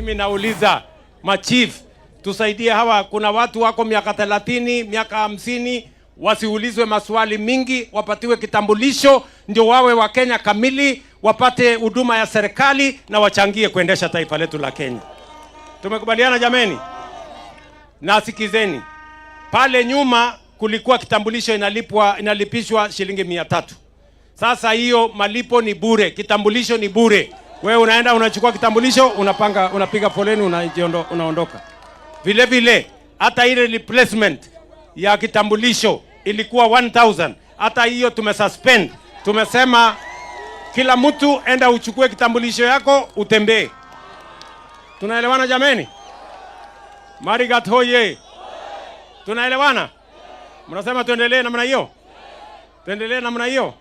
Mimi nauliza machief, tusaidie hawa. Kuna watu wako miaka 30, miaka 50, wasiulizwe maswali mingi, wapatiwe kitambulisho ndio wawe wa Kenya kamili, wapate huduma ya serikali na wachangie kuendesha taifa letu la Kenya. Tumekubaliana jameni? Na sikizeni, pale nyuma kulikuwa kitambulisho inalipishwa shilingi 300. Sasa hiyo malipo ni bure, kitambulisho ni bure. Wewe unaenda unachukua kitambulisho, unapiga foleni, unaondoka. Vile vile hata ile replacement ya kitambulisho ilikuwa 1000. Hata hiyo tumesuspend. Tumesema kila mtu enda uchukue kitambulisho yako utembee. Tunaelewana jameni? Marigat hoye. Tunaelewana? Mnasema tuendelee namna hiyo? Tuendelee namna hiyo?